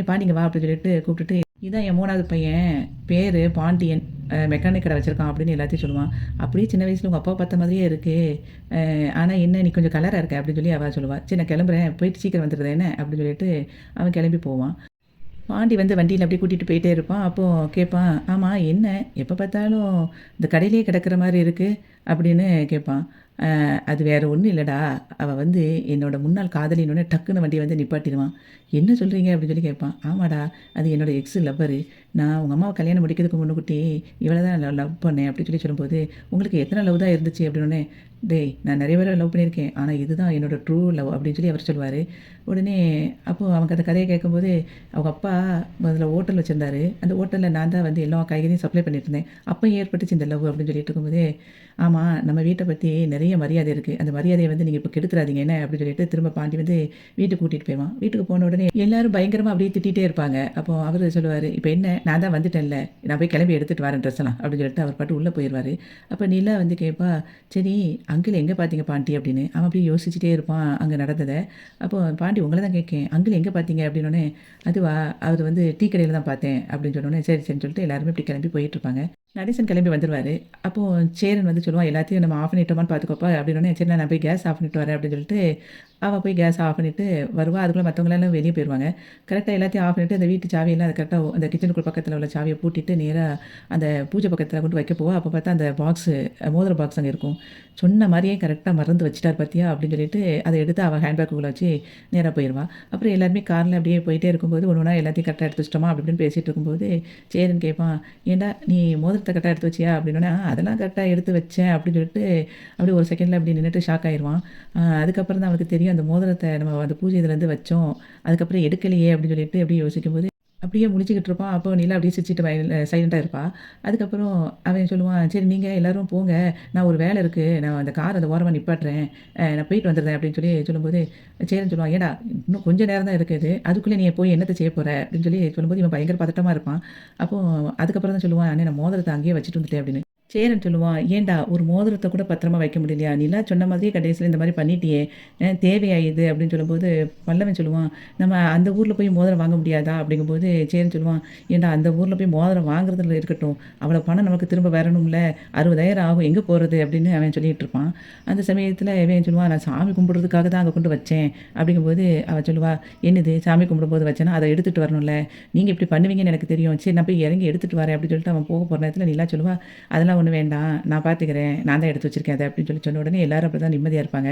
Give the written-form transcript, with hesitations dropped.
பாண்டிங்க வா அப்படின்னு சொல்லிட்டு கூப்பிட்டுட்டு, இதான் என் 3வது பையன், பேரு பாண்டியன், மெக்கானிக் கடை வச்சிருக்கான் அப்படின்னு எல்லாத்தையும் சொல்லுவான். அப்படியே சின்ன வயசுல உங்க அப்பாவ பார்த்த மாதிரியே இருக்கு. ஆனா என்ன நீ கொஞ்சம் கலரா இருக்க அப்படின்னு சொல்லி அவ சொல்லுவா. சரி நான் கிளம்புறேன், போயிட்டு சீக்கிரம் வந்துடுறேன் என்ன அப்படின்னு சொல்லிட்டு அவன் கிளம்பி போவான். பாண்டி வந்து வண்டியில அப்படியே கூட்டிட்டு போயிட்டே இருப்பான். அப்போ கேட்பான், "ஆமா என்ன எப்ப பார்த்தாலும் இந்த கடையிலேயே கிடக்கிற மாரி இருக்கு?" அப்படின்னு கேட்பான். அது வேற ஒண்ணும் இல்லடா. அவ வந்து என்னோட முன்னாள் காதலின்னோனே டக்குனு வண்டிய வந்து நிப்பாட்டிருவான். "என்ன சொல்றீங்க?" அப்படின்னு சொல்லி கேட்பான். "ஆமாடா, அது என்னோட எக்ஸ் லவ்வரு. நான் உங்க அம்மாவ கல்யாணம் முடிக்கிறதுக்கு முன்னுக்கூட்டி இவள தான் லவ் பண்ணேன்." அப்படின்னு சொல்லும்போது, "உங்களுக்கு எத்தன லவ் தான் இருந்துச்சு?" அப்படின்னோனே, "டேய் நான் நெறைய பேர லவ் பண்ணியிருக்கேன். ஆனா இதுதான் என்னோட ட்ரூ லவ்." அப்படின்னு சொல்லி அவர் சொல்லுவாரு. உடனே அப்போ அவங்க அந்த கதைய கேட்கும்போது, அவங்க அப்பா முதல்ல ஹோட்டல் வச்சிருந்தாரு. அந்த ஹோட்டல்ல நான் தான் வந்து எல்லா காய்கறியும் சப்ளை பண்ணிட்டு இருந்தேன். அப்ப ஏற்பட்டுச்சு இந்த லவ் அப்படின்னு சொல்லிட்டு இருக்கும்போதே, "ஆமா, நம்ம வீட்ட பத்தி நெறைய மரியாதை இருக்கு. அந்த மரியாதைய வந்து நீங்க இப்ப கெடுத்துறாதீங்க என்ன?" அப்படின்னு சொல்லிட்டு திரும்ப பாண்டி வந்து வீட்டுக்கு கூட்டிட்டு போயிருவான். வீட்டுக்கு போன உடனே எல்லாரும் பயங்கரமா அப்படியே திட்டிட்டே இருப்பாங்க. அப்போ அவரு சொல்லுவாரு, "இப்ப என்ன? நான் தான் வந்துட்டேன்ல. நான் போய் கிளம்பி எடுத்துட்டு வரேன் ட்ரெஸ் எல்லாம்." அப்படின்னு சொல்லிட்டு அவர் பாட்டுக்கு உள்ள போயிருவாரு. அப்ப நிலா வந்து கேட்பா, "சரி அங்கிள் எங்க பார்த்தீங்க பாட்டி?" அப்படின்னு. அவன் அப்படியே யோசிச்சுட்டே இருப்பான் அங்க நடந்தத. அப்போ பாண்டி உங்கள தான் கேட்கேன். அங்கிள் எங்க பார்த்தீங்க? அப்படின்னோனே, "அதுவா? அவரு வந்து டீ கடையில தான் பார்த்தேன்." அப்படின்னு சொன்னோனே, சரி சரின்னு சொல்லிட்டு எல்லாருமே இப்படி கிளம்பி போயிட்டுருப்பாங்க. நடேசன் கிளம்பி வந்துருவாரு. அப்போ சேரன் வந்து சொல்லுவான், "எல்லாத்தையும் நம்ம ஆஃப் பண்ணிட்டோமான்னு பார்த்துக்கோப்பா." அப்படின்னோனே, "சரி நான் போய் கேஸ் ஆஃப் பண்ணிட்டு வரேன்." அப்படின்னு சொல்லிட்டு, அவ போய் கேஸ் ஆஃப் பண்ணிட்டு வருவா. அதுக்குள்ள மத்தவங்க எல்லாம் வெளிய போயிருவாங்க. கரெக்ட்டா எல்லாத்தையும் ஆஃப் பண்ணிட்டு, அந்த வீட்டு சாவியெல்லாம் அது கரெக்ட்டா அந்த கிச்சனுக்குள்ள பக்கத்துல உள்ள சாவிய பூட்டிட்டு, நேரா அந்த பூஜை பக்கத்துல கொண்டு வைக்க போவா. அப்ப பார்த்தா அந்த மோதிர பாக்ஸ் அங்க இருக்கும். சொன்ன மாரியே கரெக்ட்டா மறந்து வச்சுட்டாரு பாத்தியா? அப்படின்னு சொல்லிட்டு, அத எடுத்து அவ ஹேண்ட்பேக்குக்குள்ள வச்சு நேரா போயிருவா. அப்புறம் எல்லாருமே கார்ல அப்படியே போயிட்டே இருக்கும்போது, ஒண்ணு ஒண்ணா எல்லாத்தையும் கரெக்ட்டா எடுத்து வச்சுட்டோமா? அப்படி இப்படின்னு பேசிட்டு இருக்கும்போது, சேரன் கேட்பான், "ஏன்டா நீ மோதிரத்த கரெக்ட்டா எடுத்து வச்சியா?" அப்படின்னோனே, அதெல்லாம் கரெக்ட்டா எடுத்து வச்சேன்." அப்படின்னு சொல்லிட்டு, அப்படியே ஒரு செகண்ட்ல அப்படி நின்னுட்டு ஷாக் ஆயிருவான். அதுக்கப்புறம் தான் அவனுக்கு தெரியும், அந்த மோதிரத்த நம்ம அந்த பூஜை இதுலேருந்து வச்சோம். அதுக்கப்புறம் எடுக்கலையே அப்படின்னு சொல்லிட்டு அப்படியே யோசிக்கும்போது, அப்படியே முழிச்சுக்கிட்டு இருப்பான். அப்போ நிலா அப்படியே சிரிச்சுட்டு சைலண்ட்டா இருப்பா. அதுக்கப்புறம் அவன் சொல்லுவான், "சரி நீங்க எல்லாரும் போங்க. நான் ஒரு வேலை இருக்கு. நான் அந்த கார அந்த ஓரமா நிப்பாட்டுறேன். நான் போயிட்டு வந்துடுறேன்." அப்படின்னு சொல்லி சொல்லும்போது, சேரன் சொல்லுவான், "ஏன்டா இன்னும் கொஞ்சம் நேரம் தான் இருக்குது. அதுக்குள்ள நீ போய் என்னத்த செய்ய போற?" அப்படின்னு சொல்லி சொல்லும்போது, இவன் பயங்கர பதட்டமா இருப்பான். அப்போ அதுக்கப்புறம் தான் சொல்லுவான், "அண்ணே நான் மோதிரத்த அங்கேயே வச்சுட்டு வந்துட்டேன்." அப்படின்னு. சேரன் சொல்லுவான், "ஏன்டா ஒரு மோதிரத்த கூட பத்திரமா வைக்க முடியலையா? நீலாம் சொன்ன மாதிரியே கடைசியில இந்த மாரி பண்ணிட்டியே! தேவையா இது?" அப்படின்னு சொல்லும்போது, பல்லவன் சொல்லுவான், "நம்ம அந்த ஊர்ல போய் மோதிரம் வாங்க முடியாதா?" அப்படிங்கும்போது, சேரன் சொல்லுவான், "ஏன்டா அந்த ஊர்ல போய் மோதிரம் வாங்குறதுல இருக்கட்டும். அவ்வளோ பணம் நமக்கு திரும்ப வரணும்ல. 60,000 ஆகும். எங்க போறது?" அப்படின்னு அவன் சொல்லிட்டு இருப்பான். அந்த சமயத்தில இவன் சொல்லுவான், "நான் சாமி கும்பிடுறதுக்காக தான் அங்க கொண்டு வச்சேன்." அப்படிங்கும்போது, அவ சொல்லுவா, "என்னது சாமி கும்பிடும்போது வச்சேன்னா, அத எடுத்துட்டு வரணும்ல. நீங்க இப்படி பண்ணுவீங்கன்னு எனக்கு தெரியும். சரி நான் போய் இறங்கி எடுத்துட்டு வரேன்." அப்படின்னு சொல்லிட்டு அவன் போக போற நேரத்தில நிலா சொல்லுவா, "அதெல்லாம் ஒண்ணும் வேண்டாம். நான் பார்த்துக்கிறேன். நான் தான் எடுத்து வச்சிருக்கேன் அத." அப்படின்னு சொல்லி சொன்ன உடனே எல்லாரும் அப்படிதான் நிம்மதியா இருப்பாங்க.